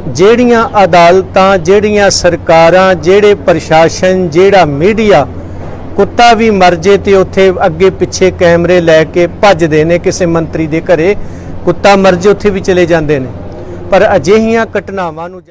ਜਿਹੜੀਆਂ ਅਦਾਲਤਾਂ, ਜਿਹੜੀਆਂ ਸਰਕਾਰਾਂ, ਜਿਹੜੇ ਪ੍ਰਸ਼ਾਸਨ, ਜਿਹੜਾ ਮੀਡੀਆ ਕੁੱਤਾ ਵੀ ਮਰ ਜੇ ਤੇ ਉੱਥੇ ਅੱਗੇ ਪਿੱਛੇ ਕੈਮਰੇ ਲੈ ਕੇ ਭੱਜਦੇ ਨੇ। ਕਿਸੇ ਮੰਤਰੀ ਦੇ ਘਰੇ ਕੁੱਤਾ ਮਰ ਜੇ ਉੱਥੇ ਵੀ ਚਲੇ ਜਾਂਦੇ ਨੇ। ਪਰ ਅਜਿਹੀਆਂ ਘਟਨਾਵਾਂ ਨੂੰ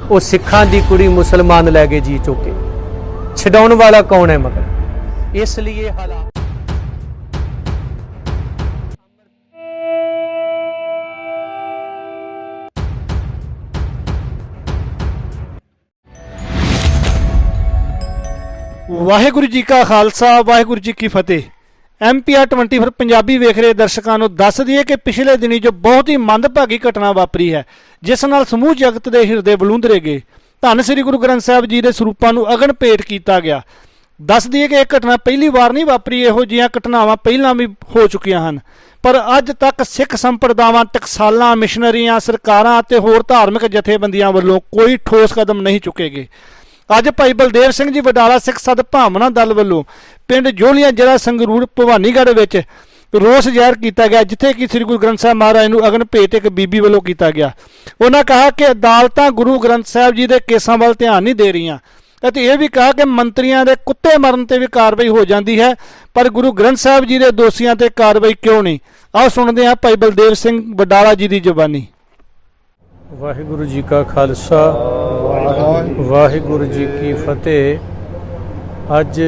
ਉਹ ਸਿੱਖਾਂ ਦੀ ਕੁੜੀ ਮੁਸਲਮਾਨ ਲੈ ਗਏ ਜੀ ਚੁੱਕ ਕੇ। ਛਡਾਉਣ ਵਾਲਾ ਕੌਣ ਹੈ ਮਗਰ? ਇਸ ਲਈ ਇਹ ਹਾਲਾਤ ਵਾਹਿਗੁਰੂ ਜੀ ਕਾ ਖਾਲਸਾ, ਵਾਹਿਗੁਰੂ ਜੀ ਕੀ ਫਤਿਹ। MPR 24 ਪੰਜਾਬੀ ਵੇਖ ਰਹੇ ਦਰਸ਼ਕਾਂ ਨੂੰ ਦੱਸ ਦਈਏ ਕਿ ਪਿਛਲੇ ਦਿਨੀ ਜੋ ਬਹੁਤ ਹੀ ਮੰਦਭਾਗੀ ਘਟਨਾ ਵਾਪਰੀ ਹੈ, ਜਿਸ ਨਾਲ ਸਮੂਹ ਜਗਤ ਦੇ ਹਿਰਦੇ ਬਲੂੰਦਰੇ ਗਏ। ਧੰਨ ਸ੍ਰੀ ਗੁਰੂ ਗ੍ਰੰਥ ਸਾਹਿਬ ਜੀ ਦੇ ਸਰੂਪਾਂ ਨੂੰ ਅਗਨ ਭੇਟ ਕੀਤਾ ਗਿਆ। ਦੱਸ ਦਈਏ ਕਿ ਇਹ ਘਟਨਾ ਪਹਿਲੀ ਵਾਰ ਨਹੀਂ ਵਾਪਰੀ, ਇਹੋ ਜਿਹੀਆਂ ਘਟਨਾਵਾਂ ਪਹਿਲਾਂ ਵੀ ਹੋ ਚੁੱਕੀਆਂ ਹਨ। ਪਰ ਅੱਜ ਤੱਕ ਸਿੱਖ ਸੰਪਰਦਾਵਾਂ, ਟਕਸਾਲਾਂ, ਮਿਸ਼ਨਰੀਆਂ, ਸਰਕਾਰਾਂ ਅਤੇ ਹੋਰ ਧਾਰਮਿਕ ਜਥੇਬੰਦੀਆਂ ਵੱਲੋਂ ਕੋਈ ਠੋਸ ਕਦਮ ਨਹੀਂ ਚੁੱਕੇ ਗਏ। ਅੱਜ ਭਾਈ ਬਲਦੇਵ ਸਿੰਘ ਜੀ ਵਡਾਲਾ ਸਿੱਖ ਸਦਭਾਵਨਾ ਦਲ ਵੱਲੋਂ ਪਿੰਡ ਜੋਲੀਆਂ ਜ਼ਿਲ੍ਹਾ ਸੰਗਰੂਰ ਭਵਾਨੀਗੜ੍ਹ ਵਿੱਚ ਰੋਸ ਜ਼ਾਹਿਰ ਕੀਤਾ ਗਿਆ, ਜਿੱਥੇ ਕਿ ਸ੍ਰੀ ਗੁਰੂ ਗ੍ਰੰਥ ਸਾਹਿਬ ਮਹਾਰਾਜ ਨੂੰ ਅਗਨ ਭੇਟ ਇੱਕ ਬੀਬੀ ਵੱਲੋਂ ਕੀਤਾ ਗਿਆ। ਉਹਨਾਂ ਕਿਹਾ ਕਿ ਅਦਾਲਤਾਂ ਗੁਰੂ ਗ੍ਰੰਥ ਸਾਹਿਬ ਜੀ ਦੇ ਕੇਸਾਂ ਵੱਲ ਧਿਆਨ ਨਹੀਂ ਦੇ ਰਹੀਆਂ ਅਤੇ ਇਹ ਵੀ ਕਿਹਾ ਕਿ ਮੰਤਰੀਆਂ ਦੇ ਕੁੱਤੇ ਮਰਨ ਤੇ ਵੀ ਕਾਰਵਾਈ ਹੋ ਜਾਂਦੀ ਹੈ, ਪਰ ਗੁਰੂ ਗ੍ਰੰਥ ਸਾਹਿਬ ਜੀ ਦੇ ਦੋਸ਼ੀਆਂ ਤੇ ਕਾਰਵਾਈ ਕਿਉਂ ਨਹੀਂ? ਆਓ ਸੁਣਦੇ ਹਾਂ ਭਾਈ ਬਲਦੇਵ ਸਿੰਘ ਵਡਾਲਾ ਜੀ ਦੀ ਜ਼ੁਬਾਨੀ। ਵਾਹਿਗੁਰੂ ਜੀ ਕਾ ਖਾਲਸਾ, ਵਾਹਿਗੁਰੂ ਜੀ ਕੀ ਫਤਿਹ। ਅੱਜ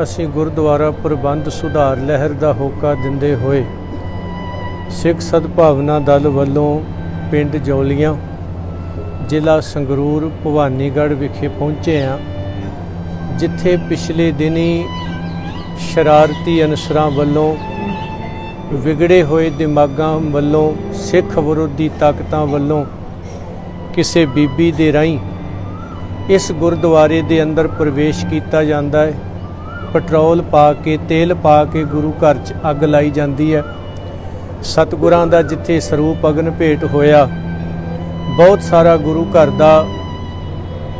ਅਸੀਂ ਗੁਰਦੁਆਰਾ ਪ੍ਰਬੰਧ ਸੁਧਾਰ ਲਹਿਰ ਦਾ ਹੋਕਾ ਦਿੰਦੇ ਹੋਏ ਸਿੱਖ ਸਦਭਾਵਨਾ ਦਲ ਵੱਲੋਂ ਪਿੰਡ ਜੌਲੀਆਂ ਜ਼ਿਲ੍ਹਾ ਸੰਗਰੂਰ ਭਵਾਨੀਗੜ੍ਹ ਵਿਖੇ ਪਹੁੰਚੇ ਹਾਂ, ਜਿੱਥੇ ਪਿਛਲੇ ਦਿਨੀ ਸ਼ਰਾਰਤੀ ਅਨਸਰਾਂ ਵੱਲੋਂ, ਵਿਗੜੇ ਹੋਏ ਦਿਮਾਗਾਂ ਵੱਲੋਂ, ਸਿੱਖ ਵਿਰੋਧੀ ਤਾਕਤਾਂ ਵੱਲੋਂ ਕਿਸੇ ਬੀਬੀ ਦੇ ਰਾਹੀਂ ਇਸ ਗੁਰਦੁਆਰੇ ਦੇ ਅੰਦਰ ਪ੍ਰਵੇਸ਼ ਕੀਤਾ ਜਾਂਦਾ ਹੈ। ਪੈਟਰੋਲ ਪਾ ਕੇ, ਤੇਲ ਪਾ ਕੇ ਗੁਰੂ ਘਰ 'ਚ ਅੱਗ ਲਾਈ ਜਾਂਦੀ ਹੈ। ਸਤਿਗੁਰਾਂ ਦਾ ਜਿੱਥੇ ਸਰੂਪ ਅਗਨ ਭੇਟ ਹੋਇਆ, ਬਹੁਤ ਸਾਰਾ ਗੁਰੂ ਘਰ ਦਾ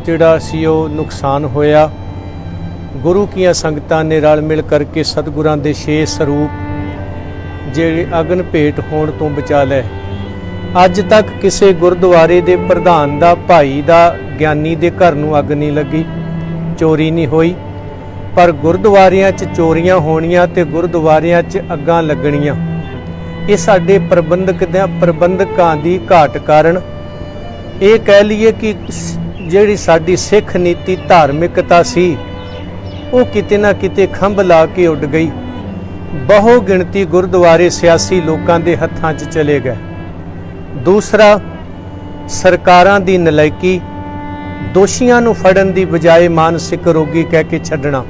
ਜਿਹੜਾ ਸੀ ਉਹ ਨੁਕਸਾਨ ਹੋਇਆ। ਗੁਰੂ ਕੀਆਂ ਸੰਗਤਾਂ ਨੇ ਰਲ ਮਿਲ ਕਰਕੇ ਸਤਿਗੁਰਾਂ ਦੇ 6 ਸਰੂਪ ਜਿਹੜੇ ਅਗਨ ਭੇਟ ਹੋਣ ਤੋਂ ਬਚਾ ਲਏ। ਅੱਜ ਤੱਕ ਕਿਸੇ ਗੁਰਦੁਆਰੇ ਦੇ ਪ੍ਰਧਾਨ ਦਾ, ਭਾਈ ਦਾ, ਗਿਆਨੀ ਦੇ ਘਰ ਨੂੰ ਅੱਗ ਨਹੀਂ ਲੱਗੀ, ਚੋਰੀ ਨਹੀਂ ਹੋਈ। ਪਰ ਗੁਰਦੁਆਰਿਆਂ 'ਚ ਚੋਰੀਆਂ ਹੋਣੀਆਂ ਤੇ ਗੁਰਦੁਆਰਿਆਂ 'ਚ ਅੱਗਾਂ ਲੱਗਣੀਆਂ, ਇਹ ਸਾਡੇ ਪ੍ਰਬੰਧਕਾਂ ਦੀ ਘਾਟ ਕਾਰਨ, ਇਹ ਕਹਿ ਲਈਏ ਕਿ ਜਿਹੜੀ ਸਾਡੀ ਸਿੱਖ ਨੀਤੀ, ਧਾਰਮਿਕਤਾ ਸੀ, ਉਹ ਕਿਤੇ ਨਾ ਕਿਤੇ ਖੰਭ ਲਾ ਕੇ ਉੱਡ ਗਈ। ਬਹੁ ਗਿਣਤੀ ਗੁਰਦੁਆਰੇ ਸਿਆਸੀ ਲੋਕਾਂ ਦੇ ਹੱਥਾਂ 'ਚ ਚਲੇ ਗਏ। ਦੂਸਰਾ, ਸਰਕਾਰਾਂ ਦੀ ਨਲਾਇਕੀ, ਦੋਸ਼ੀਆਂ ਨੂੰ ਫੜਨ ਦੀ ਬਜਾਏ ਮਾਨਸਿਕ ਰੋਗੀ ਕਹਿ ਕੇ ਛੱਡਣਾ,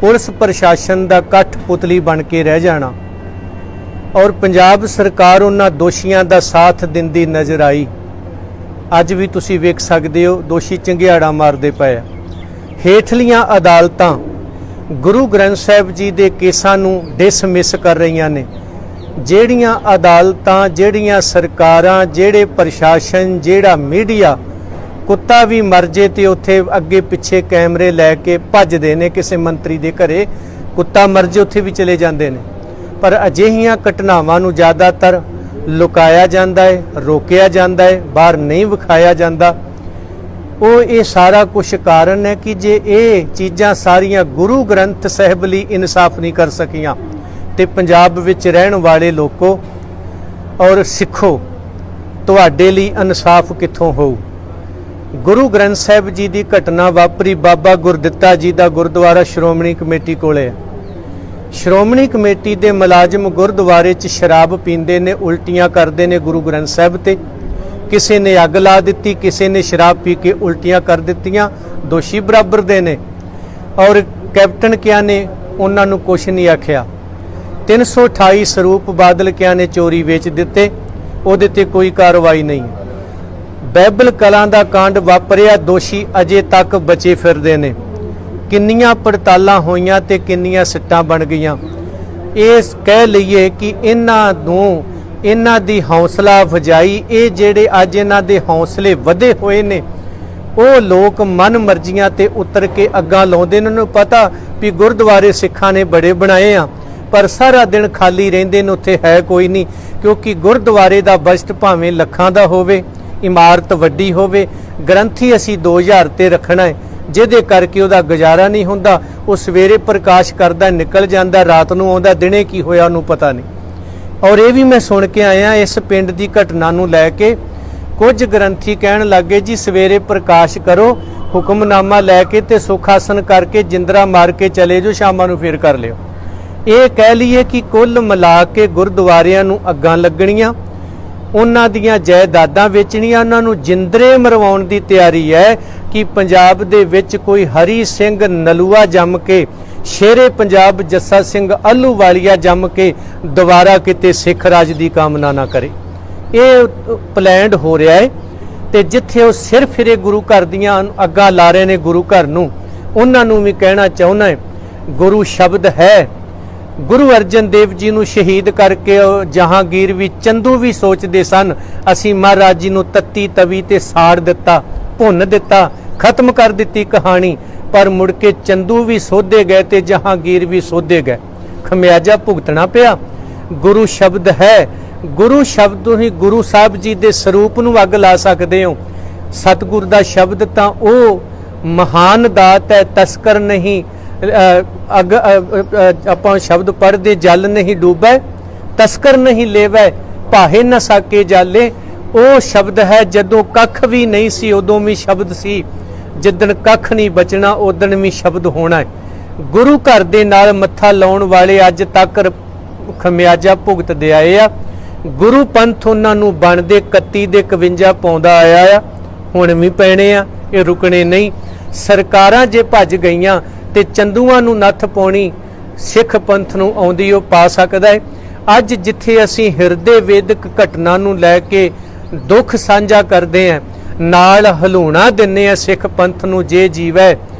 ਪੁਲਿਸ ਪ੍ਰਸ਼ਾਸਨ ਦਾ ਕਠਪੁਤਲੀ ਬਣ ਕੇ ਰਹਿ ਜਾਣਾ, ਔਰ ਪੰਜਾਬ ਸਰਕਾਰ ਉਹਨਾਂ ਦੋਸ਼ੀਆਂ ਦਾ ਸਾਥ ਦਿੰਦੀ ਨਜ਼ਰ ਆਈ। ਅੱਜ ਵੀ ਤੁਸੀਂ ਵੇਖ ਸਕਦੇ ਹੋ, ਦੋਸ਼ੀ ਚੰਗਿਆੜਾ ਮਾਰਦੇ ਪਏ ਆ। ਹੇਠਲੀਆਂ ਅਦਾਲਤਾਂ ਗੁਰੂ ਗ੍ਰੰਥ ਸਾਹਿਬ ਜੀ ਦੇ ਕੇਸਾਂ ਨੂੰ ਡਿਸਮਿਸ ਕਰ ਰਹੀਆਂ ਨੇ। ਜਿਹੜੀਆਂ ਅਦਾਲਤਾਂ, ਜਿਹੜੀਆਂ ਸਰਕਾਰਾਂ, ਜਿਹੜੇ ਪ੍ਰਸ਼ਾਸਨ, ਜਿਹੜਾ ਮੀਡੀਆ ਕੁੱਤਾ ਵੀ ਮਰ ਜੇ ਤੇ ਉੱਥੇ ਅੱਗੇ ਪਿੱਛੇ ਕੈਮਰੇ ਲੈ ਕੇ ਭੱਜਦੇ ਨੇ। ਕਿਸੇ ਮੰਤਰੀ ਦੇ ਘਰੇ ਕੁੱਤਾ ਮਰ ਜੇ ਉੱਥੇ ਵੀ ਚਲੇ ਜਾਂਦੇ ਨੇ। ਪਰ ਅਜਿਹੀਆਂ ਘਟਨਾਵਾਂ ਨੂੰ ਜ਼ਿਆਦਾਤਰ ਲੁਕਾਇਆ ਜਾਂਦਾ ਹੈ, ਰੋਕਿਆ ਜਾਂਦਾ ਹੈ, ਬਾਹਰ ਨਹੀਂ ਵਿਖਾਇਆ ਜਾਂਦਾ। ਉਹ ਇਹ ਸਾਰਾ ਕੁਝ ਕਾਰਨ ਹੈ ਕਿ ਜੇ ਇਹ ਚੀਜ਼ਾਂ ਸਾਰੀਆਂ ਗੁਰੂ ਗ੍ਰੰਥ ਸਾਹਿਬ ਲਈ ਇਨਸਾਫ ਨਹੀਂ ਕਰ ਸਕੀਆਂ ਤੇ ਪੰਜਾਬ ਵਿੱਚ ਰਹਿਣ ਵਾਲੇ ਲੋਕੋ ਔਰ ਸਿੱਖੋ, ਤੁਹਾਡੇ ਲਈ ਇਨਸਾਫ ਕਿੱਥੋਂ ਹੋਊ? ਗੁਰੂ ਗ੍ਰੰਥ ਸਾਹਿਬ ਜੀ ਦੀ ਘਟਨਾ ਵਾਪਰੀ ਬਾਬਾ ਗੁਰਦਿੱਤਾ ਜੀ ਦਾ ਗੁਰਦੁਆਰਾ ਸ਼੍ਰੋਮਣੀ ਕਮੇਟੀ ਕੋਲੇ ਹੈ। ਸ਼੍ਰੋਮਣੀ ਕਮੇਟੀ ਦੇ ਮੁਲਾਜ਼ਮ ਗੁਰਦੁਆਰੇ 'ਚ ਸ਼ਰਾਬ ਪੀਂਦੇ ਨੇ, ਉਲਟੀਆਂ ਕਰਦੇ ਨੇ ਗੁਰੂ ਗ੍ਰੰਥ ਸਾਹਿਬ ਤੇ। ਕਿਸੇ ਨੇ ਅੱਗ ਲਾ ਦਿੱਤੀ, ਕਿਸੇ ਨੇ ਸ਼ਰਾਬ ਪੀ ਕੇ ਉਲਟੀਆਂ ਕਰ ਦਿੱਤੀਆਂ। ਦੋਸ਼ੀ ਬਰਾਬਰ ਦੇ ਨੇ ਔਰ ਕੈਪਟਨ ਕਿਆ ਨੇ ਉਹਨਾਂ ਨੂੰ ਕੁਛ ਨਹੀਂ ਆਖਿਆ। 328 ਸਰੂਪ ਬਾਦਲ ਕਿਆ ਨੇ ਚੋਰੀ ਵੇਚ ਦਿੱਤੇ, ਉਹਦੇ ਤੇ ਕੋਈ ਕਾਰਵਾਈ ਨਹੀਂ। ਬਾਈਬਲ ਕਲਾਂ ਦਾ ਕਾਂਡ ਵਾਪਰਿਆ, ਦੋਸ਼ੀ ਅਜੇ ਤੱਕ ਬਚੇ ਫਿਰਦੇ ਨੇ। ਕਿੰਨੀਆਂ ਪੜਤਾਲਾਂ ਹੋਈਆਂ ਤੇ ਕਿੰਨੀਆਂ ਸਿੱਟਾਂ ਬਣ ਗਈਆਂ। ਇਸ ਕਹਿ ਲਈਏ ਕਿ ਇਹਨਾਂ ਦੀ ਹੌਸਲਾ ਅਫਜ਼ਾਈ, ਇਹ ਜਿਹੜੇ ਅੱਜ ਇਹਨਾਂ ਦੇ ਹੌਸਲੇ ਵਧੇ ਹੋਏ ਨੇ, ਉਹ ਲੋਕ ਮਨ ਮਰਜ਼ੀਆਂ ਤੇ ਉਤਰ ਕੇ ਅੱਗਾਂ ਲਾਉਂਦੇ ਨੇ। ਉਹਨਾਂ ਨੂੰ ਪਤਾ ਵੀ ਗੁਰਦੁਆਰੇ ਸਿੱਖਾਂ ਨੇ ਬੜੇ ਬਣਾਏ ਆ, ਪਰ ਸਾਰਾ ਦਿਨ ਖਾਲੀ ਰਹਿੰਦੇ ਨੇ, ਉੱਥੇ ਹੈ ਕੋਈ ਨਹੀਂ। ਕਿਉਂਕਿ ਗੁਰਦੁਆਰੇ ਦਾ ਬਜਟ ਭਾਵੇਂ ਲੱਖਾਂ ਦਾ ਹੋਵੇ, ਇਮਾਰਤ ਵੱਡੀ ਹੋਵੇ, ਗ੍ਰੰਥੀ ਅਸੀਂ 2000 ਤੇ ਰੱਖਣਾ ਹੈ, ਜਿਹਦੇ ਕਰਕੇ ਉਹਦਾ ਗੁਜ਼ਾਰਾ ਨਹੀਂ ਹੁੰਦਾ। ਉਹ ਸਵੇਰੇ ਪ੍ਰਕਾਸ਼ ਕਰਦਾ ਨਿਕਲ ਜਾਂਦਾ, ਰਾਤ ਨੂੰ ਆਉਂਦਾ, ਦਿਨੇ ਕੀ ਹੋਇਆ ਉਹਨੂੰ ਪਤਾ ਨਹੀਂ। ਔਰ ਇਹ ਵੀ ਮੈਂ ਸੁਣ ਕੇ ਆਇਆ ਇਸ ਪਿੰਡ ਦੀ ਘਟਨਾ ਨੂੰ ਲੈ ਕੇ, ਕੁਝ ਗ੍ਰੰਥੀ ਕਹਿਣ ਲੱਗੇ ਜੀ ਸਵੇਰੇ ਪ੍ਰਕਾਸ਼ ਕਰੋ, ਹੁਕਮਨਾਮਾ ਲੈ ਕੇ ਤੇ ਸੁਖ ਆਸਨ ਕਰਕੇ ਜਿੰਦਰਾ ਮਾਰ ਕੇ ਚਲੇ ਜਾਓ, ਸ਼ਾਮਾਂ ਨੂੰ ਫੇਰ ਕਰ ਲਿਓ। ਇਹ ਕਹਿ ਲਈਏ ਕਿ ਕੁੱਲ ਮਿਲਾ ਕੇ ਗੁਰਦੁਆਰਿਆਂ ਨੂੰ ਅੱਗਾਂ ਲੱਗਣੀਆਂ, ਉਹਨਾਂ ਦੀਆਂ ਜਾਇਦਾਦਾਂ ਵੇਚਣੀਆਂ, ਉਹਨਾਂ ਨੂੰ ਜਿੰਦਰੇ ਮਰਵਾਉਣ ਦੀ ਤਿਆਰੀ ਹੈ ਕਿ ਪੰਜਾਬ ਦੇ ਵਿੱਚ ਕੋਈ ਹਰੀ ਸਿੰਘ ਨਲੂਆ ਜੰਮ ਕੇ, ਸ਼ੇਰੇ ਪੰਜਾਬ ਜੱਸਾ ਸਿੰਘ ਆਹਲੂਵਾਲੀਆ ਜੰਮ ਕੇ ਦੁਬਾਰਾ ਕਿਤੇ ਸਿੱਖ ਰਾਜ ਦੀ ਕਾਮਨਾ ਨਾ ਕਰੇ। ਇਹ ਪਲੈਨਡ ਹੋ ਰਿਹਾ ਹੈ। ਤੇ ਜਿੱਥੇ ਉਹ ਸਿਰ ਫਿਰੇ ਗੁਰੂ ਘਰ ਦੀਆਂ ਅੱਗਾਂ ਲਾ ਰਹੇ ਨੇ ਗੁਰੂ ਘਰ ਨੂੰ, ਉਹਨਾਂ ਨੂੰ ਵੀ ਕਹਿਣਾ ਚਾਹੁੰਦਾ ਹੈ, ਗੁਰੂ ਸ਼ਬਦ ਹੈ। ਗੁਰੂ ਅਰਜਨ ਦੇਵ ਜੀ ਨੂੰ ਸ਼ਹੀਦ ਕਰਕੇ ਜਹਾਂਗੀਰ ਵੀ, ਚੰਦੂ ਵੀ ਸੋਚਦੇ ਸਨ ਅਸੀਂ ਮਹਾਰਾਜ ਜੀ ਨੂੰ ਤੱਤੀ ਤਵੀ ਤੇ ਸਾੜ ਦਿੱਤਾ, ਭੁੰਨ ਦਿੱਤਾ, ਖਤਮ ਕਰ ਦਿੱਤੀ ਕਹਾਣੀ। ਪਰ ਮੁੜ ਕੇ ਚੰਦੂ ਵੀ ਸੋਧੇ ਗਏ ਤੇ ਜਹਾਂਗੀਰ ਵੀ ਸੋਧੇ ਗਏ, ਖਮਿਆਜਾ ਭੁਗਤਣਾ ਪਿਆ। ਗੁਰੂ ਸ਼ਬਦ ਹੈ, ਗੁਰੂ ਸ਼ਬਦ ਤੋਂ ਹੀ ਗੁਰੂ ਸਾਹਿਬ ਜੀ ਦੇ ਸਰੂਪ ਨੂੰ ਅੱਗ ਲਾ ਸਕਦੇ ਹੋ। ਸਤਿਗੁਰ ਦਾ ਸ਼ਬਦ ਤਾਂ ਉਹ ਮਹਾਨ ਦਾਤ ਹੈ, ਤਸਕਰ ਨਹੀਂ ਆਪਾਂ ਸ਼ਬਦ ਪੜ੍ਹਦੇ, ਜਲ ਨਹੀਂ ਡੂਬੈ ਤਸਕਰ ਨਹੀਂ ਲੇਵੈ, ਭਾਹੇ ਨਾ ਸਾਕੇ ਜਾਲੇ। ਉਹ ਸ਼ਬਦ ਹੈ ਜਦੋਂ ਕੱਖ ਵੀ ਨਹੀਂ ਸੀ ਉਦੋਂ ਵੀ ਸ਼ਬਦ ਸੀ, ਜਿੱਦਣ ਕੱਖ ਨਹੀਂ ਬਚਣਾ ਉਦਣ ਵੀ ਸ਼ਬਦ ਹੋਣਾ ਹੈ। ਗੁਰੂ ਘਰ ਦੇ ਨਾਲ ਮੱਥਾ ਲਾਉਣ ਵਾਲੇ ਅੱਜ ਤੱਕ ਖਮਿਆਜਾ ਭੁਗਤਦੇ ਆਏ ਆ। ਗੁਰੂ ਪੰਥ ਉਹਨਾਂ ਨੂੰ ਬਣਦੇ 31 ਦੇ 51 ਪਾਉਂਦਾ ਆਇਆ ਆ, ਹੁਣ ਵੀ ਪੈਣੇ ਆ, ਇਹ ਰੁਕਣੇ ਨਹੀਂ। ਸਰਕਾਰਾਂ ਜੇ ਭੱਜ ਗਈਆਂ ਤੇ ਚੰਦੂਆਂ ਨੂੰ ਨੱਥ ਪਾਉਣੀ ਸਿੱਖ ਪੰਥ ਨੂੰ ਆਉਂਦੀ ਉਹ ਪਾ ਸਕਦਾ ਹੈ। ਅੱਜ ਜਿੱਥੇ ਅਸੀਂ ਹਿਰਦੇ ਵੇਦਕ ਘਟਨਾ ਨੂੰ ਲੈ ਕੇ ਦੁੱਖ ਸਾਂਝਾ ਕਰਦੇ ਆਂ, ਨਾਲ ਹਲੂਣਾ ਦਿੰਨੇ ਆ ਸਿੱਖ ਪੰਥ ਨੂੰ, ਜੇ ਜੀਵੈ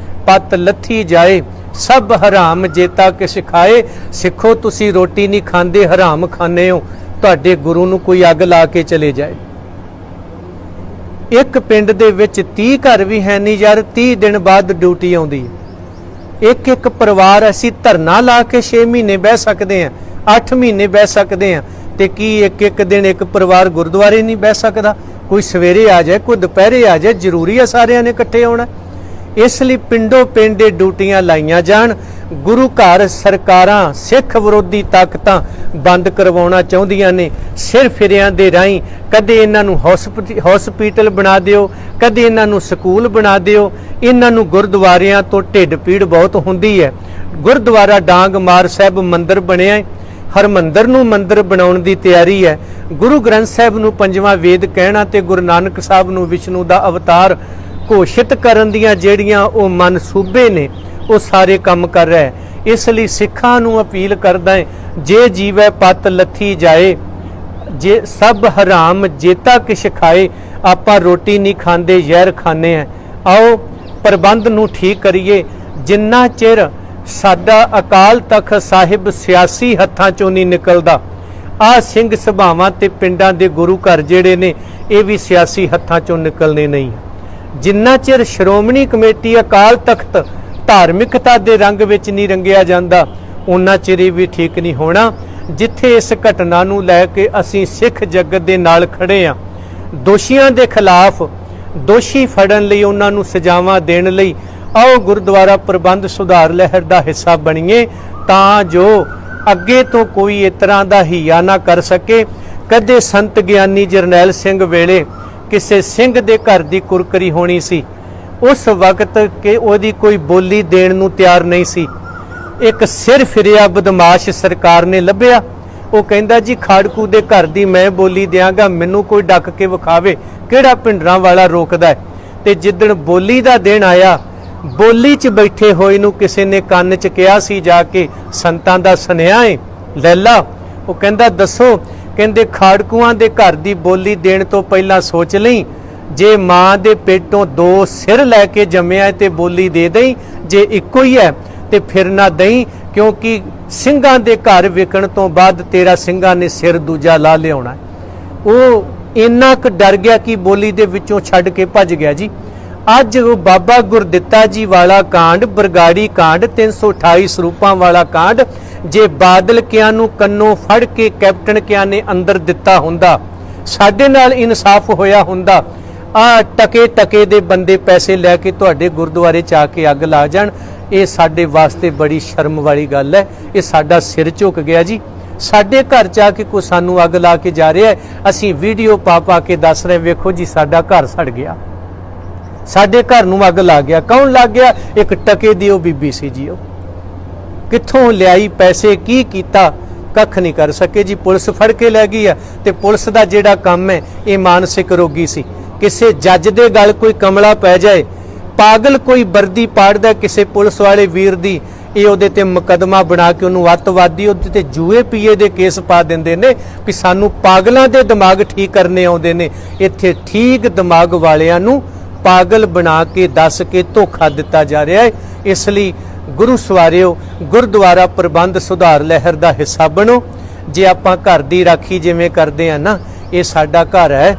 ਪਤ ਲੱਥੀ ਜਾਏ, ਸਭ ਹਰਾਮ ਜੇਤਾ ਕਿ ਸਿਖਾਏ। ਸਿੱਖੋ ਤੁਸੀਂ ਰੋਟੀ ਨਹੀਂ ਖਾਂਦੇ, ਹਰਾਮ ਖਾਂਦੇ ਹੋ, ਤੁਹਾਡੇ ਗੁਰੂ ਨੂੰ ਕੋਈ ਅੱਗ ਲਾ ਕੇ ਚਲੇ ਜਾਏ। ਇੱਕ ਪਿੰਡ ਦੇ ਵਿੱਚ 30 ਘਰ ਵੀ ਹੈ ਨਹੀਂ ਯਾਰ, 30 ਦਿਨ ਬਾਅਦ ਡਿਊਟੀ ਆਉਂਦੀ ਹੈ। ਇੱਕ ਪਰਿਵਾਰ ਅਸੀਂ ਧਰਨਾ ਲਾ ਕੇ 6 ਮਹੀਨੇ ਬਹਿ ਸਕਦੇ ਹਾਂ, 8 ਮਹੀਨੇ ਬਹਿ ਸਕਦੇ ਹਾਂ, ਤੇ ਕੀ ਇੱਕ ਦਿਨ ਇੱਕ ਪਰਿਵਾਰ ਗੁਰਦੁਆਰੇ ਨਹੀਂ ਬਹਿ ਸਕਦਾ? ਕੋਈ ਸਵੇਰੇ ਆ ਜਾਏ, ਕੋਈ ਦੁਪਹਿਰੇ ਆ ਜਾਏ, ਜ਼ਰੂਰੀ ਹੈ ਸਾਰਿਆਂ ਨੇ ਇਕੱਠੇ ਆਉਣਾ। ਇਸ ਲਈ ਪਿੰਡੋਂ ਪਿੰਡ ਡਿਊਟੀਆਂ ਲਾਈਆਂ ਜਾਣ। ਗੁਰੂ ਘਰ ਸਰਕਾਰਾਂ ਸਿੱਖ ਵਿਰੋਧੀ ਤਾਕਤਾਂ ਬੰਦ ਕਰਵਾਉਣਾ ਚਾਹੁੰਦੀਆਂ ਨੇ ਸਿਰ ਫਿਰਿਆਂ ਦੇ ਰਾਹੀਂ। ਕਦੇ ਇਹਨਾਂ ਨੂੰ ਹਸਪੀਟਲ ਬਣਾ ਦਿਓ, ਕਦੇ ਇਹਨਾਂ ਨੂੰ ਸਕੂਲ ਬਣਾ ਦਿਓ। ਇਹਨਾਂ ਨੂੰ ਗੁਰਦੁਆਰਿਆਂ ਤੋਂ ਢਿੱਡ ਪੀੜ ਬਹੁਤ ਹੁੰਦੀ ਹੈ। ਗੁਰਦੁਆਰਾ ਡਾਂਗ ਮਾਰ ਸਾਹਿਬ ਮੰਦਿਰ ਬਣਿਆ, ਹਰਮੰਦਰ ਨੂੰ ਮੰਦਿਰ ਬਣਾਉਣ ਦੀ ਤਿਆਰੀ ਹੈ। ਗੁਰੂ ਗ੍ਰੰਥ ਸਾਹਿਬ ਨੂੰ ਪੰਜਵਾਂ ਵੇਦ ਕਹਿਣਾ ਤੇ ਗੁਰੂ ਨਾਨਕ ਸਾਹਿਬ ਨੂੰ ਵਿਸ਼ਨੂੰ ਦਾ ਅਵਤਾਰ ਘੋਸ਼ਿਤ ਕਰਨ ਦੀਆਂ ਜਿਹੜੀਆਂ ਉਹ ਮਨਸੂਬੇ ਨੇ, ਉਹ ਸਾਰੇ ਕੰਮ ਕਰ ਰਿਹਾ ਹੈ। ਇਸ ਲਈ ਸਿੱਖਾਂ ਨੂੰ ਅਪੀਲ ਕਰਦਾ ਹੈ, ਜੇ ਜੀਵੈ ਪਤ ਲੱਥੀ ਜਾਏ, ਜੇ ਸਭ ਹਰਾਮ ਜੇਤਾ ਕਿਛ ਖਾਏ। ਆਪਾਂ ਰੋਟੀ ਨਹੀਂ ਖਾਂਦੇ, ਜ਼ਹਿਰ ਖਾਂਦੇ ਆ। ਆਓ ਪ੍ਰਬੰਧ ਨੂੰ ਠੀਕ ਕਰੀਏ। ਜਿੰਨਾ ਚਿਰ ਸਾਡਾ ਅਕਾਲ ਤਖਤ ਸਾਹਿਬ ਸਿਆਸੀ ਹੱਥਾਂ ਚੋਂ ਨਹੀਂ ਨਿਕਲਦਾ, ਆਹ ਸਿੰਘ ਸਭਾਵਾਂ ਤੇ ਪਿੰਡਾਂ ਦੇ ਗੁਰੂ ਘਰ ਜਿਹੜੇ ਨੇ, ਇਹ ਵੀ ਸਿਆਸੀ ਹੱਥਾਂ ਚੋਂ ਨਿਕਲਣੇ ਨਹੀਂ। ਜਿੰਨਾ ਚਿਰ ਸ਼੍ਰੋਮਣੀ ਕਮੇਟੀ ਅਕਾਲ ਤਖਤ ਧਾਰਮਿਕਤਾ ਦੇ ਰੰਗ ਵਿੱਚ ਨਹੀਂ ਰੰਗਿਆ ਜਾਂਦਾ, ਉਹਨਾਂ ਚਿਰ ਇਹ ਵੀ ਠੀਕ ਨਹੀਂ ਹੋਣਾ। ਜਿੱਥੇ ਇਸ ਘਟਨਾ ਨੂੰ ਲੈ ਕੇ ਅਸੀਂ ਸਿੱਖ ਜਗਤ ਦੇ ਨਾਲ ਖੜੇ ਹਾਂ, ਦੋਸ਼ੀਆਂ ਦੇ ਖਿਲਾਫ ਦੋਸ਼ੀ ਫੜਨ ਲਈ, ਉਹਨਾਂ ਨੂੰ ਸਜ਼ਾਵਾਂ ਦੇਣ ਲਈ ਆਓ ਗੁਰਦੁਆਰਾ ਪ੍ਰਬੰਧ ਸੁਧਾਰ ਲਹਿਰ ਦਾ ਹਿੱਸਾ ਬਣੀਏ, ਤਾਂ ਜੋ ਅੱਗੇ ਤੋਂ ਕੋਈ ਇਸ ਤਰ੍ਹਾਂ ਦਾ ਹੀਆ ਨਾ ਕਰ ਸਕੇ। ਕਦੇ ਸੰਤ ਗਿਆਨੀ ਜਰਨੈਲ ਸਿੰਘ ਵੇਲੇ ਕਿਸੇ ਸਿੰਘ ਦੇ ਘਰ ਦੀ ਕੁਰਕਰੀ ਹੋਣੀ ਸੀ, ਉਸ ਵਕਤ ਕਿ ਉਹਦੀ ਕੋਈ ਬੋਲੀ ਦੇਣ ਨੂੰ ਤਿਆਰ ਨਹੀਂ ਸੀ। ਇੱਕ ਸਿਰ ਫਿਰਿਆ ਬਦਮਾਸ਼ ਸਰਕਾਰ ਨੇ ਲੱਭਿਆ, ਉਹ ਕਹਿੰਦਾ ਜੀ ਖਾੜਕੂ ਦੇ ਘਰ ਦੀ ਮੈਂ ਬੋਲੀ ਦਿਆਂਗਾ, ਮੈਨੂੰ ਕੋਈ ਡੱਕ ਕੇ ਵਿਖਾਵੇ, ਕਿਹੜਾ ਭਿੰਡਰਾਂ ਵਾਲਾ ਰੋਕਦਾ। ਤੇ ਜਿੱਦਣ ਬੋਲੀ ਦਾ ਦਿਨ ਆਇਆ, ਬੋਲੀ 'ਚ ਬੈਠੇ ਹੋਏ ਨੂੰ ਕਿਸੇ ਨੇ ਕੰਨ 'ਚ ਕਿਹਾ ਸੀ ਜਾ ਕੇ, ਸੰਤਾਂ ਦਾ ਸੁਨੇਹਾ ਏ ਲੈਲਾ। ਉਹ ਕਹਿੰਦਾ ਦੱਸੋ, ਕਹਿੰਦੇ ਖਾੜਕੂਆਂ ਦੇ ਘਰ ਦੀ ਬੋਲੀ ਦੇਣ ਤੋਂ ਪਹਿਲਾਂ ਸੋਚ ਲਈ, ਜੇ ਮਾਂ ਦੇ ਪੇਟੋਂ 2 ਸਿਰ ਲੈ ਕੇ ਜੰਮਿਆ ਤੇ ਬੋਲੀ ਦੇ ਦੇਈ, ਜੇ ਇੱਕੋ ਹੀ ਹੈ ਤੇ ਫਿਰ ਨਾ ਦਈ, ਕਿਉਂਕਿ ਸਿੰਘਾਂ ਦੇ ਘਰ ਵਿਕਣ ਤੋਂ ਬਾਅਦ ਤੇਰਾ ਸਿੰਘਾਂ ਨੇ ਸਿਰ ਦੂਜਾ ਲਾ ਲਿਆਉਣਾ। ਉਹ ਇੰਨਾ ਕੁ ਡਰ ਗਿਆ ਕਿ ਬੋਲੀ ਦੇ ਵਿੱਚੋਂ ਛੱਡ ਕੇ ਭੱਜ ਗਿਆ ਜੀ। ਅੱਜ ਉਹ ਬਾਬਾ ਗੁਰਦਿੱਤਾ ਜੀ ਵਾਲਾ ਕਾਂਡ, ਬਰਗਾੜੀ ਕਾਂਡ, 328 ਸਰੂਪਾਂ ਵਾਲਾ ਕਾਂਡ ਜੇ ਬਾਦਲ ਕਿਆਂ ਨੂੰ ਕੰਨੋਂ ਫੜ ਕੇ ਕੈਪਟਨ ਕਿਆਂ ਨੇ ਅੰਦਰ ਦਿੱਤਾ ਹੁੰਦਾ, ਸਾਡੇ ਨਾਲ ਇਨਸਾਫ ਹੋਇਆ ਹੁੰਦਾ। ਆ ਟਕੇ ਟਕੇ ਦੇ ਬੰਦੇ ਪੈਸੇ ਲੈ ਕੇ ਤੁਹਾਡੇ ਗੁਰਦੁਆਰੇ ਚ ਆ ਕੇ ਅੱਗ ਲਾ ਜਾਣ, ਇਹ ਸਾਡੇ ਵਾਸਤੇ ਬੜੀ ਸ਼ਰਮ ਵਾਲੀ ਗੱਲ ਹੈ। ਇਹ ਸਾਡਾ ਸਿਰ ਝੁਕ ਗਿਆ ਜੀ। ਸਾਡੇ ਘਰ ਚ ਆ ਕੇ ਕੋਈ ਸਾਨੂੰ ਅੱਗ ਲਾ ਕੇ ਜਾ ਰਿਹਾ ਹੈ, ਅਸੀਂ ਵੀਡੀਓ ਪਾ ਪਾ ਕੇ ਦੱਸ ਰਹੇ, ਵੇਖੋ ਜੀ ਸਾਡਾ ਘਰ ਸੜ ਗਿਆ, ਸਾਡੇ ਘਰ ਨੂੰ ਅੱਗ ਲੱਗ ਗਿਆ। ਕੌਣ ਲੱਗ ਗਿਆ? ਇੱਕ ਟਕੇ ਦੀ ਉਹ ਬੀਬੀ ਸੀ ਜੀ। ਉਹ ਕਿੱਥੋਂ ਲਿਆਈ ਪੈਸੇ, ਕੀ ਕੀਤਾ? ਕੱਖ ਨਹੀਂ ਕਰ ਸਕੇ ਜੀ। ਪੁਲਿਸ ਫੜ ਕੇ ਲੈ ਗਈ ਹੈ ਤੇ ਪੁਲਿਸ ਦਾ ਜਿਹੜਾ ਕੰਮ ਹੈ ਇਹ ਮਾਨਸਿਕ ਰੋਗੀ ਸੀ। ਕਿਸੇ ਜੱਜ ਦੇ ਗਲ ਕੋਈ ਕਮਲਾ ਪੈ ਜਾਏ, ਪਾਗਲ ਕੋਈ ਵਰਦੀ ਪਾੜਦਾ ਕਿਸੇ ਪੁਲਿਸ ਵਾਲੇ ਵੀਰ ਦੀ, ਇਹ ਉਹਦੇ ਤੇ ਮੁਕੱਦਮਾ ਬਣਾ ਕੇ ਉਹਨੂੰ ਅੱਤਵਾਦੀ, ਉਹਦੇ ਤੇ ਜੂਏ ਪੀਏ ਦੇ ਕੇਸ ਪਾ ਦਿੰਦੇ ਨੇ ਵੀ ਸਾਨੂੰ ਪਾਗਲਾਂ ਦੇ ਦਿਮਾਗ ਠੀਕ ਕਰਨੇ ਆਉਂਦੇ ਨੇ। ਇੱਥੇ ਠੀਕ ਦਿਮਾਗ ਵਾਲਿਆਂ ਨੂੰ ਪਾਗਲ ਬਣਾ ਕੇ ਦੱਸ ਕੇ ਧੋਖਾ ਦਿੱਤਾ ਜਾ ਰਿਹਾ ਹੈ। ਇਸ ਲਈ ਗੁਰੂ ਸਵਾਰਿਓ, ਗੁਰਦੁਆਰਾ ਪ੍ਰਬੰਧ ਸੁਧਾਰ ਲਹਿਰ ਦਾ ਹਿੱਸਾ ਬਣੋ। ਜੇ ਆਪਾਂ ਘਰ ਦੀ ਰਾਖੀ ਜਿਵੇਂ ਕਰਦੇ ਆ ਨਾ, ਇਹ ਸਾਡਾ ਘਰ ਹੈ।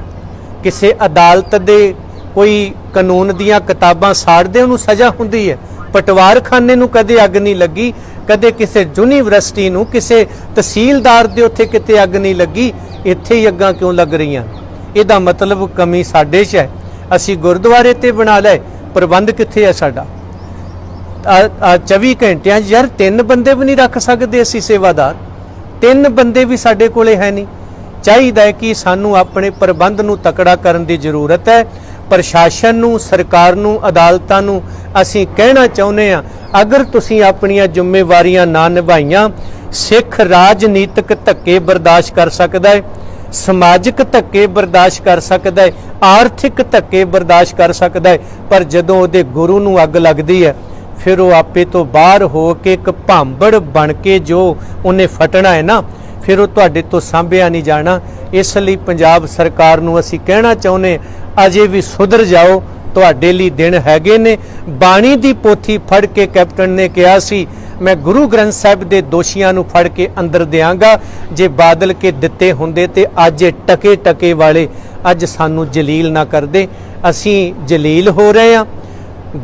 ਕਿਸੇ ਅਦਾਲਤ ਦੇ ਕੋਈ ਕਾਨੂੰਨ ਦੀਆਂ ਕਿਤਾਬਾਂ ਸਾੜਦੇ ਉਹਨੂੰ ਸਜ਼ਾ ਹੁੰਦੀ ਹੈ। ਪਟਵਾਰਖਾਨੇ ਨੂੰ ਕਦੇ ਅੱਗ ਨਹੀਂ ਲੱਗੀ, ਕਦੇ ਕਿਸੇ ਯੂਨੀਵਰਸਿਟੀ ਨੂੰ, ਕਿਸੇ ਤਹਿਸੀਲਦਾਰ ਦੇ ਉੱਥੇ ਕਿਤੇ ਅੱਗ ਨਹੀਂ ਲੱਗੀ। ਇੱਥੇ ਹੀ ਅੱਗਾਂ ਕਿਉਂ ਲੱਗ ਰਹੀਆਂ? ਇਹਦਾ ਮਤਲਬ ਕਮੀ ਸਾਡੇ 'ਚ ਹੈ। ਅਸੀਂ ਗੁਰਦੁਆਰੇ ਤੇ ਬਣਾ ਲਏ, ਪ੍ਰਬੰਧ ਕਿੱਥੇ ਹੈ ਸਾਡਾ? 24 ਘੰਟਿਆਂ ਯਾਰ 3 ਬੰਦੇ ਵੀ ਨਹੀਂ ਰੱਖ ਸਕਦੇ ਅਸੀਂ ਸੇਵਾਦਾਰ, 3 ਬੰਦੇ ਵੀ ਸਾਡੇ ਕੋਲੇ ਹੈ ਨਹੀਂ। ਚਾਹੀਦਾ ਹੈ ਕਿ ਸਾਨੂੰ ਆਪਣੇ ਪ੍ਰਬੰਧ ਨੂੰ ਤਕੜਾ ਕਰਨ ਦੀ ਜ਼ਰੂਰਤ ਹੈ। ਪ੍ਰਸ਼ਾਸਨ ਨੂੰ, ਸਰਕਾਰ ਨੂੰ, ਅਦਾਲਤਾਂ ਨੂੰ ਅਸੀਂ ਕਹਿਣਾ ਚਾਹੁੰਦੇ ਹਾਂ, ਅਗਰ ਤੁਸੀਂ ਆਪਣੀਆਂ ਜ਼ਿੰਮੇਵਾਰੀਆਂ ਨਾ ਨਿਭਾਈਆਂ, ਸਿੱਖ ਰਾਜਨੀਤਿਕ ਧੱਕੇ ਬਰਦਾਸ਼ਤ ਕਰ ਸਕਦਾ ਹੈ, ਸਮਾਜਿਕ ਧੱਕੇ ਬਰਦਾਸ਼ਤ ਕਰ ਸਕਦਾ ਹੈ, ਆਰਥਿਕ ਧੱਕੇ ਬਰਦਾਸ਼ਤ ਕਰ ਸਕਦਾ ਹੈ, ਪਰ ਜਦੋਂ ਉਹਦੇ ਗੁਰੂ ਨੂੰ ਅੱਗ ਲੱਗਦੀ ਹੈ ਫਿਰ ਉਹ ਆਪੇ ਤੋਂ ਬਾਹਰ ਹੋ ਕੇ ਇੱਕ ਭਾਂਬੜ ਬਣ ਕੇ ਜੋ ਉਹਨੇ ਫਟਣਾ ਹੈ ਨਾ, ਫਿਰ ਉਹ ਤੁਹਾਡੇ ਤੋਂ ਸਾਂਭਿਆ ਨਹੀਂ ਜਾਣਾ। ਇਸ ਲਈ ਪੰਜਾਬ ਸਰਕਾਰ ਨੂੰ ਅਸੀਂ ਕਹਿਣਾ ਚਾਹੁੰਦੇ, ਅਜੇ ਵੀ ਸੁਧਰ ਜਾਓ, ਤੁਹਾਡੇ ਲਈ ਦਿਨ ਹੈਗੇ ਨੇ। ਬਾਣੀ ਦੀ ਪੋਥੀ ਫੜ ਕੇ ਕੈਪਟਨ ਨੇ ਕਿਹਾ ਸੀ, ਮੈਂ ਗੁਰੂ ਗ੍ਰੰਥ ਸਾਹਿਬ ਦੇ ਦੋਸ਼ੀਆਂ ਨੂੰ ਫੜ ਕੇ ਅੰਦਰ ਦਿਆਂਗਾ। ਜੇ ਬਾਦਲ ਕੇ ਦਿੱਤੇ ਹੁੰਦੇ ਤੇ ਅੱਜ ਟਕੇ ਟਕੇ ਵਾਲੇ ਅੱਜ ਸਾਨੂੰ ਜਲੀਲ ਨਾ ਕਰਦੇ। ਅਸੀਂ ਜਲੀਲ ਹੋ ਰਹੇ ਹਾਂ,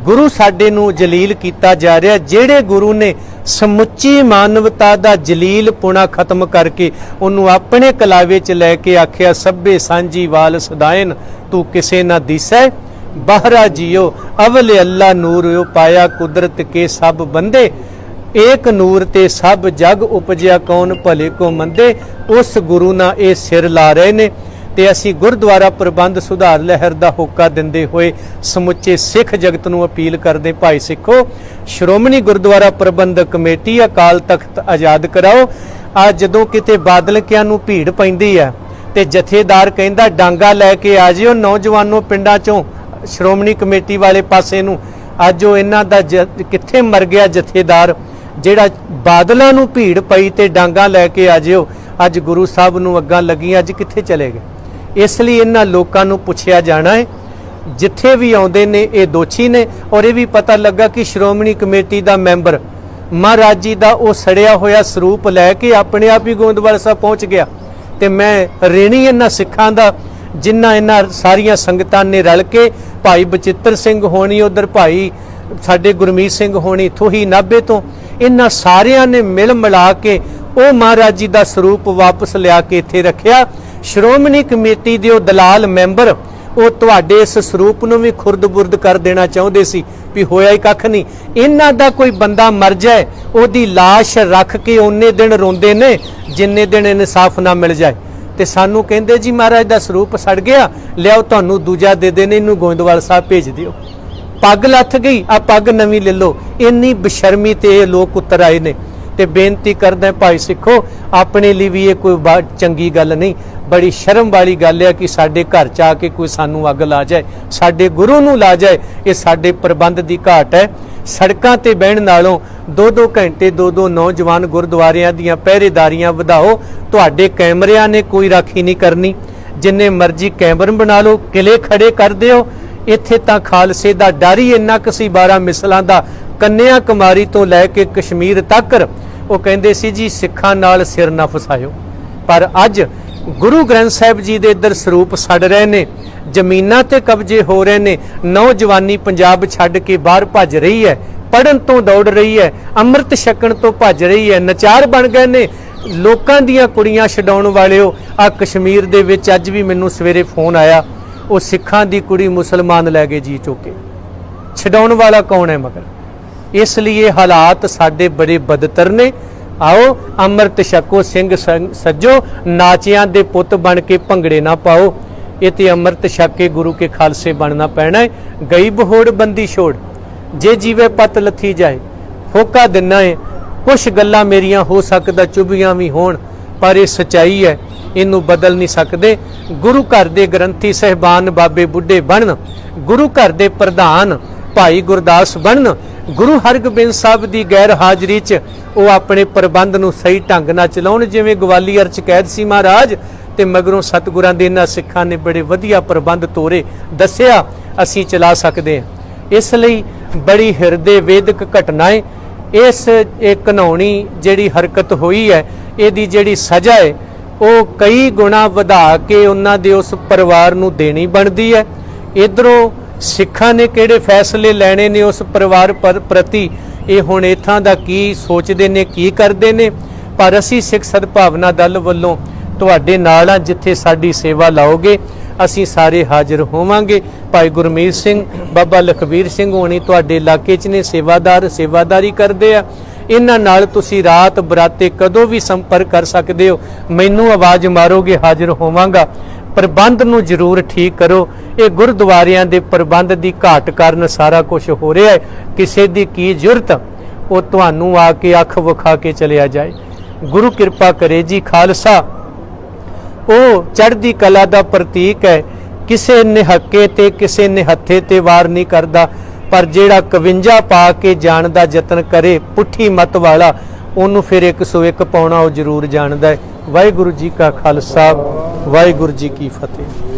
ਗੁਰੂ ਸਾਡੇ ਨੂੰ ਜਲੀਲ ਕੀਤਾ ਜਾ ਰਿਹਾ। ਜਿਹੜੇ ਗੁਰੂ ਨੇ ਸਮੁੱਚੀ ਮਾਨਵਤਾ ਦਾ ਜਲੀਲ ਪੁਣਾ ਖਤਮ ਕਰਕੇ ਉਹਨੂੰ ਆਪਣੇ ਕਲਾਵੇ 'ਚ ਲੈ ਕੇ ਆਖਿਆ, ਸਭੇ ਸਾਂਝੀ ਵਾਲ ਸਦਾਇਨ ਤੂੰ ਕਿਸੇ ਨਾ ਦਿਸੈ, ਬਾਹਰਾ ਜੀਓ ਅਵਲ ਅੱਲਾ ਨੂਰ ਪਾਇਆ ਕੁਦਰਤ ਕੇ ਸਭ ਬੰਦੇ, ਏਕ ਨੂਰ ਤੇ ਸਭ ਜਗ ਉਪਜਿਆ ਕੌਣ ਭਲੇ ਕੋ ਮੰਦੇ। ਉਸ ਗੁਰੂ ਨਾਲ ਇਹ ਸਿਰ ਲਾ ਰਹੇ ਨੇ ਤੇ ਅਸੀਂ ਗੁਰਦੁਆਰਾ ਪ੍ਰਬੰਧ ਸੁਧਾਰ ਲਹਿਰ ਦਾ ਹੋਕਾ ਦਿੰਦੇ ਹੋਏ ਸਮੁੱਚੇ ਸਿੱਖ ਜਗਤ ਨੂੰ ਅਪੀਲ ਕਰਦੇ, ਭਾਈ ਸਿੱਖੋ, ਸ਼੍ਰੋਮਣੀ ਗੁਰਦੁਆਰਾ ਪ੍ਰਬੰਧਕ ਕਮੇਟੀ, ਅਕਾਲ ਤਖਤ ਆਜ਼ਾਦ ਕਰਾਓ। ਆ ਜਦੋਂ ਕਿਤੇ ਬਾਦਲਕਿਆਂ ਨੂੰ ਭੀੜ ਪੈਂਦੀ ਹੈ ਤੇ ਜਥੇਦਾਰ ਕਹਿੰਦਾ ਡਾਂਗਾ ਲੈ ਕੇ ਆ ਜਿਓ ਨੌਜਵਾਨੋਂ ਪਿੰਡਾਂ ਚੋਂ ਸ਼੍ਰੋਮਣੀ ਕਮੇਟੀ ਵਾਲੇ ਪਾਸੇ ਨੂੰ, ਅੱਜ ਉਹ ਇਹਨਾਂ ਦਾ ਕਿੱਥੇ ਮਰ ਗਿਆ ਜਥੇਦਾਰ ਜਿਹੜਾ ਬਾਦਲਾਂ ਨੂੰ ਭੀੜ ਪਈ ਤੇ ਡਾਂਗਾ ਲੈ ਕੇ ਆ ਜਿਓ। ਅੱਜ ਗੁਰੂ ਸਾਹਿਬ ਨੂੰ ਅੱਗਾਂ ਲੱਗੀਆਂ, ਅੱਜ ਕਿੱਥੇ ਚਲੇ ਗਏ? ਇਸ ਲਈ ਇਹਨਾਂ ਲੋਕਾਂ ਨੂੰ ਪੁੱਛਿਆ ਜਾਣਾ ਹੈ। ਜਿੱਥੇ ਵੀ ਆਉਂਦੇ ਨੇ ਇਹ ਦੋਸ਼ੀ ਨੇ। ਔਰ ਇਹ ਵੀ ਪਤਾ ਲੱਗਾ ਕਿ ਸ਼੍ਰੋਮਣੀ ਕਮੇਟੀ ਦਾ ਮੈਂਬਰ ਮਹਾਰਾਜ ਜੀ ਦਾ ਉਹ ਸੜਿਆ ਹੋਇਆ ਸਰੂਪ ਲੈ ਕੇ ਆਪਣੇ ਆਪ ਹੀ ਗੋਇੰਦਵਾਲ ਸਾਹਿਬ ਪਹੁੰਚ ਗਿਆ। ਤੇ ਮੈਂ ਰੇਣੀ ਇਹਨਾਂ ਸਿੱਖਾਂ ਦਾ, ਜਿਨ੍ਹਾਂ ਇਹਨਾਂ ਸਾਰੀਆਂ ਸੰਗਤਾਂ ਨੇ ਰਲ ਕੇ, ਭਾਈ ਬਚਿੱਤਰ ਸਿੰਘ ਹੋਣੀ, ਉਧਰ ਭਾਈ ਸਾਡੇ ਗੁਰਮੀਤ ਸਿੰਘ ਹੋਣੀ ਥੋਹੀ ਨਾਭੇ ਤੋਂ, ਇਹਨਾਂ ਸਾਰਿਆਂ ਨੇ ਮਿਲ ਮਿਲਾ ਕੇ ਉਹ ਮਹਾਰਾਜ ਜੀ ਦਾ ਸਰੂਪ ਵਾਪਸ ਲਿਆ ਕੇ ਇੱਥੇ ਰੱਖਿਆ। ਸ਼੍ਰੋਮਣੀ ਕਮੇਟੀ ਦੇ ਉਹ ਦਲਾਲ ਮੈਂਬਰ ਉਹ ਤੁਹਾਡੇ ਇਸ ਸਰੂਪ ਨੂੰ ਵੀ ਖੁਰਦ-ਬੁਰਦ ਕਰ ਦੇਣਾ ਚਾਹੁੰਦੇ ਸੀ ਵੀ ਹੋਇਆ ਹੀ ਕੱਖ ਨਹੀਂ। ਇਹਨਾਂ ਦਾ ਕੋਈ ਬੰਦਾ ਮਰ ਜਾਏ, ਉਹਦੀ ਲਾਸ਼ ਰੱਖ ਕੇ ਉਹਨੇ ਦਿਨ ਰੋਂਦੇ ਨੇ ਜਿੰਨੇ ਦਿਨ ਇਨਸਾਫ ਨਾ ਮਿਲ ਜਾਏ। ਤੇ ਸਾਨੂੰ ਕਹਿੰਦੇ ਜੀ ਮਹਾਰਾਜ ਦਾ ਸਰੂਪ ਸੜ ਗਿਆ, ਲਿਆਓ ਤੁਹਾਨੂੰ ਦੂਜਾ ਦੇ ਦੇਣੇ, ਇਹਨੂੰ ਗੋਇੰਦਵਾਲ ਸਾਹਿਬ ਭੇਜ ਦਿਓ। ਪੱਗ ਲੱਥ ਗਈ, ਆ ਪੱਗ ਨਵੀਂ ਲੈ ਲਓ। ਇੰਨੀ ਬਸ਼ਰਮੀ ਤੇ ਇਹ ਲੋਕ ਉਤਰ ਆਏ ਨੇ। ਤੇ ਬੇਨਤੀ ਕਰਦਾ ਭਾਈ ਸਿੱਖੋ, ਆਪਣੇ ਲਈ ਵੀ ਇਹ ਕੋਈ ਚੰਗੀ ਗੱਲ ਨਹੀਂ, ਬੜੀ ਸ਼ਰਮ ਵਾਲੀ ਗੱਲ ਹੈ ਕਿ ਸਾਡੇ ਘਰ ਚ ਆ ਕੇ ਕੋਈ ਸਾਨੂੰ ਅੱਗ ਲਾ ਜਾਏ, ਸਾਡੇ ਗੁਰੂ ਨੂੰ ਲਾ ਜਾਏ। ਇਹ ਸਾਡੇ ਪ੍ਰਬੰਧ ਦੀ ਘਾਟ ਹੈ। ਸੜਕਾਂ ਤੇ ਬਹਿਣ ਨਾਲੋਂ 2-2 ਘੰਟੇ 2-2 ਨੌਜਵਾਨ ਗੁਰਦੁਆਰਿਆਂ ਦੀਆਂ ਪਹਿਰੇਦਾਰੀਆਂ ਵਧਾਓ। ਤੁਹਾਡੇ ਕੈਮਰਿਆਂ ਨੇ ਕੋਈ ਰਾਖੀ ਨਹੀਂ ਕਰਨੀ, ਜਿੰਨੇ ਮਰਜ਼ੀ ਕੈਮਰੇ ਬਣਾ ਲਓ, ਕਿਲੇ ਖੜੇ ਕਰ ਦਿਓ। ਇੱਥੇ ਤਾਂ ਖਾਲਸੇ ਦਾ ਡਰ ਹੀ ਇੰਨਾ ਕੁ ਸੀ, 12 ਮਿਸਲਾਂ ਦਾ, ਕੰਨਿਆ ਕੁਮਾਰੀ ਤੋਂ ਲੈ ਕੇ ਕਸ਼ਮੀਰ ਤੱਕ ਉਹ ਕਹਿੰਦੇ ਸੀ ਜੀ ਸਿੱਖਾਂ ਨਾਲ ਸਿਰ ਨਾ ਫਸਾਇਓ। ਪਰ ਅੱਜ ਗੁਰੂ ਗ੍ਰੰਥ ਸਾਹਿਬ ਜੀ ਦੇ ਇੱਧਰ ਸਰੂਪ ਸੜ ਰਹੇ ਨੇ, ਜ਼ਮੀਨਾਂ ਤੇ ਕਬਜ਼ੇ ਹੋ ਰਹੇ ਨੇ, ਨੌਜਵਾਨੀ ਪੰਜਾਬ ਛੱਡ ਕੇ ਬਾਹਰ ਭੱਜ ਰਹੀ ਹੈ, ਪੜਨ ਤੋਂ ਦੌੜ ਰਹੀ ਹੈ, ਅੰਮ੍ਰਿਤ ਛਕਣ ਤੋਂ ਭੱਜ ਰਹੀ ਹੈ, ਨਚਾਰ ਬਣ ਗਏ ਨੇ ਲੋਕਾਂ ਦੀਆਂ ਕੁੜੀਆਂ ਛਡਾਉਣ ਵਾਲਿਓ। ਆ ਕਸ਼ਮੀਰ ਦੇ ਵਿੱਚ ਅੱਜ ਵੀ ਮੈਨੂੰ ਸਵੇਰੇ ਫੋਨ ਆਇਆ, ਉਹ ਸਿੱਖਾਂ ਦੀ ਕੁੜੀ ਮੁਸਲਮਾਨ ਲੈ ਗਏ ਜੀ ਚੁੱਕ ਕੇ। ਛਡਾਉਣ ਵਾਲਾ ਕੌਣ ਹੈ ਮਗਰ? ਇਸ ਲਈ ਇਹ ਹਾਲਾਤ ਸਾਡੇ ਬੜੇ ਬਦਤਰ ਨੇ। ਆਓ ਅੰਮ੍ਰਿਤ ਛਕੋ ਸਿੰਘ ਸੱਜੋ, ਨਾਚਿਆਂ ਦੇ ਪੁੱਤ ਬਣ ਕੇ ਭੰਗੜੇ ਨਾ ਪਾਓ। ਇਹ ਤੇ ਅੰਮ੍ਰਿਤ ਛਕ ਕੇ ਗੁਰੂ ਕੇ ਖਾਲਸੇ ਬਣਨਾ ਪੈਣਾ ਹੈ। ਗਈ ਬਹੋੜ ਬੰਦੀ ਛੋੜ, ਜੇ ਜੀਵੇ ਪਤ ਲੱਥੀ ਜਾਏ। ਫੋਕਾ ਦਿਨਾ ਹੈ, ਕੁਛ ਗੱਲਾਂ ਮੇਰੀਆਂ ਹੋ ਸਕਦਾ ਚੁਭੀਆਂ ਵੀ ਹੋਣ, ਪਰ ਇਹ ਸਚਾਈ ਹੈ, ਇਹਨੂੰ ਬਦਲ ਨਹੀਂ ਸਕਦੇ। ਗੁਰੂ ਘਰ ਦੇ ਗ੍ਰੰਥੀ ਸਹਿਬਾਨ ਬਾਬੇ ਬੁੱਢੇ ਬਣਨ, ਗੁਰੂ ਘਰ ਦੇ ਪ੍ਰਧਾਨ ਭਾਈ ਗੁਰਦਾਸ ਬਣਨ, ਗੁਰੂ ਹਰਗੋਬਿੰਦ ਸਾਹਿਬ ਦੀ ਗੈਰ ਹਾਜ਼ਰੀ 'ਚ ਉਹ ਆਪਣੇ ਪ੍ਰਬੰਧ ਨੂੰ ਸਹੀ ਢੰਗ ਨਾਲ ਚਲਾਉਣ। ਜਿਵੇਂ ਗਵਾਲੀਅਰ 'ਚ ਕੈਦ ਸੀ ਮਹਾਰਾਜ, ਤੇ ਮਗਰੋਂ ਸਤਿਗੁਰਾਂ ਦੇ ਇਹਨਾਂ ਸਿੱਖਾਂ ਨੇ ਬੜੇ ਵਧੀਆ ਪ੍ਰਬੰਧ ਤੋਰੇ, ਦੱਸਿਆ ਅਸੀਂ ਚਲਾ ਸਕਦੇ ਹਾਂ। ਇਸ ਲਈ ਬੜੀ ਹਿਰਦੇ ਵੇਦਕ ਘਟਨਾ ਹੈ। ਇਸ ਘਿਨਾਉਣੀ ਜਿਹੜੀ ਹਰਕਤ ਹੋਈ ਹੈ, ਇਹਦੀ ਜਿਹੜੀ ਸਜ਼ਾ ਹੈ ਉਹ ਕਈ ਗੁਣਾ ਵਧਾ ਕੇ ਉਹਨਾਂ ਦੇ ਉਸ ਪਰਿਵਾਰ ਨੂੰ ਦੇਣੀ ਬਣਦੀ ਹੈ। ਇਧਰੋਂ ਸਿੱਖਾਂ ਨੇ ਕਿਹੜੇ ਫੈਸਲੇ ਲੈਣੇ ਨੇ ਉਸ ਪਰਿਵਾਰ ਪ੍ਰਤੀ, ਇਹ ਹੁਣ ਇੱਥਾਂ ਦਾ ਕੀ ਸੋਚਦੇ ਨੇ, ਕੀ ਕਰਦੇ ਨੇ। ਪਰ ਅਸੀਂ ਸਿੱਖ ਸਦਭਾਵਨਾ ਦਲ ਵੱਲੋਂ ਤੁਹਾਡੇ ਨਾਲ ਆ, ਜਿੱਥੇ ਸਾਡੀ ਸੇਵਾ ਲਾਓਗੇ ਅਸੀਂ ਸਾਰੇ ਹਾਜ਼ਰ ਹੋਵਾਂਗੇ। ਭਾਈ ਗੁਰਮੀਤ ਸਿੰਘ, ਬਾਬਾ ਲਖਬੀਰ ਸਿੰਘ ਹੋਣੀ ਤੁਹਾਡੇ ਇਲਾਕੇ 'ਚ ਨੇ, ਸੇਵਾਦਾਰੀ ਕਰਦੇ ਆ। ਇਹਨਾਂ ਨਾਲ ਤੁਸੀਂ ਰਾਤ ਬਰਾਤੇ ਕਦੋਂ ਵੀ ਸੰਪਰਕ ਕਰ ਸਕਦੇ ਹੋ, ਮੈਨੂੰ ਆਵਾਜ਼ ਮਾਰੋਗੇ, ਹਾਜ਼ਰ ਹੋਵਾਂਗਾ। ਪ੍ਰਬੰਧ ਨੂੰ ਜ਼ਰੂਰ ਠੀਕ ਕਰੋ। ਇਹ ਗੁਰਦੁਆਰਿਆਂ ਦੇ ਪ੍ਰਬੰਧ ਦੀ ਘਾਟ ਕਾਰਨ ਸਾਰਾ ਕੁਝ ਹੋ ਰਿਹਾ ਹੈ। ਕਿਸੇ ਦੀ ਕੀ ਜ਼ਰੂਰਤ ਉਹ ਤੁਹਾਨੂੰ ਆ ਕੇ ਅੱਖ ਵਿਖਾ ਕੇ ਚਲਿਆ ਜਾਏ। ਗੁਰੂ ਕਿਰਪਾ ਕਰੇ ਜੀ। ਖਾਲਸਾ ਉਹ ਚੜ੍ਹਦੀ ਕਲਾ ਦਾ ਪ੍ਰਤੀਕ ਹੈ। ਕਿਸੇ ਨਿਹੱਕੇ ਤੇ ਕਿਸੇ ਨਿਹੱਥੇ ਤੇ ਵਾਰ ਨਹੀਂ ਕਰਦਾ, ਪਰ ਜਿਹੜਾ 51 ਪਾ ਕੇ ਜਾਣ ਦਾ ਯਤਨ ਕਰੇ ਪੁੱਠੀ ਮੱਤ ਵਾਲਾ, ਉਹਨੂੰ ਫਿਰ 101 ਪਾਉਣਾ ਉਹ ਜ਼ਰੂਰ ਜਾਣਦਾ ਹੈ। ਵਾਹਿਗੁਰੂ ਜੀ ਕਾ ਖਾਲਸਾ, ਵਾਹਿਗੁਰੂ ਜੀ ਕੀ ਫਤਿਹ।